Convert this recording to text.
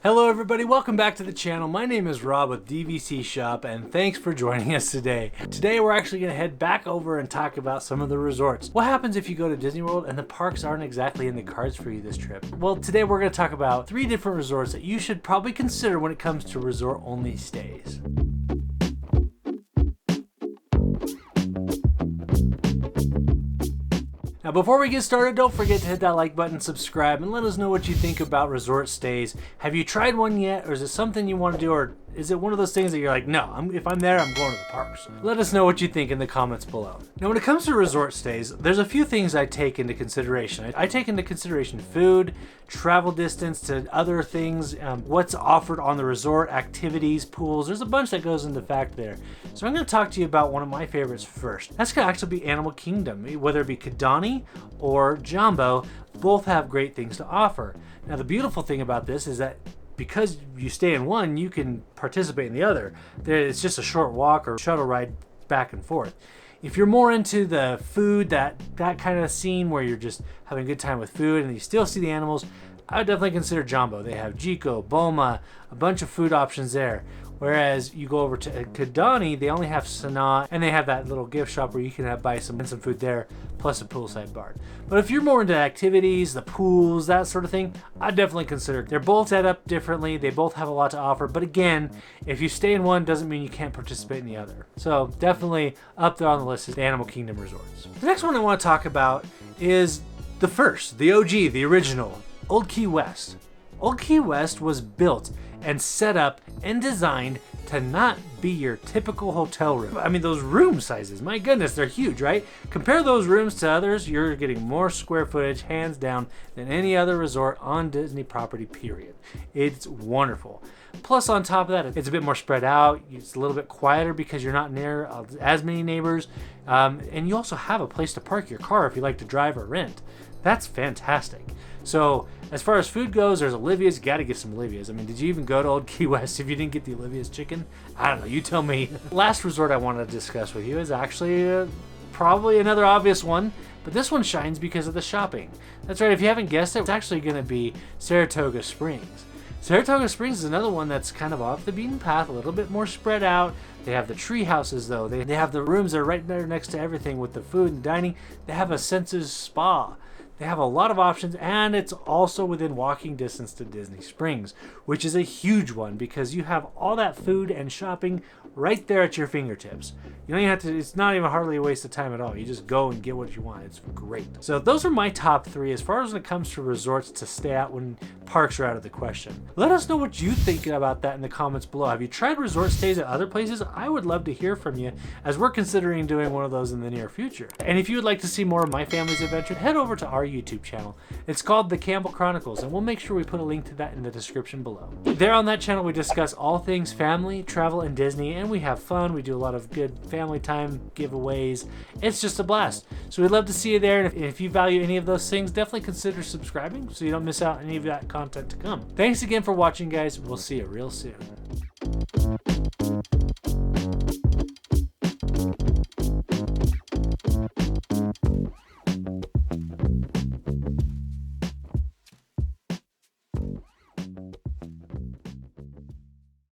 Hello everybody, welcome back to the channel. My name is Rob with DVC Shop and thanks for joining us today. Today we're actually going to head back over and talk about some of the resorts. What happens if you go to Disney World and the parks aren't exactly in the cards for you this trip? Well, today we're going to talk about 3 different resorts that you should probably consider when it comes to resort only stays. Now before we get started, don't forget to hit that like button, subscribe, and let us know what you think about resort stays. Have you tried one yet, or is it something you want to do, or is it one of those things that you're like, no, if I'm there, I'm going to the parks? Let us know what you think in the comments below. Now when it comes to resort stays, there's a few things I take into consideration. I take into consideration food, travel distance to other things, what's offered on the resort, activities, pools. There's a bunch that goes into fact there. So I'm going to talk to you about one of my favorites first. That's going to actually be Animal Kingdom. Whether it be Kidani or Jambo, both have great things to offer. Now the beautiful thing about this is that because you stay in one, you can participate in the other. It's just a short walk or shuttle ride back and forth. If you're more into the food, that kind of scene where you're just having a good time with food and you still see the animals, I would definitely consider Jambo. They have Jiko, Boma, a bunch of food options there. Whereas you go over to Kidani, they only have Sanaa, and they have that little gift shop where you can buy some food there, plus a poolside bar. But if you're more into activities, the pools, that sort of thing, I'd definitely consider. They're both set up differently, they both have a lot to offer, but again, if you stay in one, doesn't mean you can't participate in the other. So definitely up there on the list is the Animal Kingdom resorts. The next one I want to talk about is the first, the OG, the original, Old Key West. Old Key West was built and set up and designed to not be your typical hotel room. I mean, those room sizes, my goodness, they're huge, right? Compare those rooms to others, you're getting more square footage, hands down, than any other resort on Disney property, period. It's wonderful. Plus, on top of that, it's a bit more spread out. It's a little bit quieter because you're not near as many neighbors. And you also have a place to park your car if you like to drive or rent. That's fantastic. So as far as food goes, there's Olivia's. You got to get some Olivia's. I mean, did you even go to Old Key West if you didn't get the Olivia's chicken? I don't know. You tell me. Last resort I want to discuss with you is actually probably another obvious one, but this one shines because of the shopping. That's right. If you haven't guessed it, it's actually going to be Saratoga Springs. Saratoga Springs is another one that's kind of off the beaten path, a little bit more spread out. They have the tree houses though. They have the rooms that are right there next to everything with the food and dining. They have a Senses Spa. They have a lot of options, and it's also within walking distance to Disney Springs, which is a huge one because you have all that food and shopping right there at your fingertips. You don't even have to, it's not even hardly a waste of time at all. You just go and get what you want. It's great. So those are my top 3 as far as when it comes to resorts to stay at when parks are out of the question. Let us know what you think about that in the comments below. Have you tried resort stays at other places? I would love to hear from you as we're considering doing one of those in the near future. And if you would like to see more of my family's adventure, head over to our YouTube channel. It's called the Campbell Chronicles, and we'll make sure we put a link to that in the description below. There on that channel we discuss all things family, travel, and Disney, and we have fun. We do a lot of good family time giveaways. It's just a blast. So we'd love to see you there, and if you value any of those things, definitely consider subscribing so you don't miss out on any of that content to come. Thanks again for watching, guys. We'll see you real soon.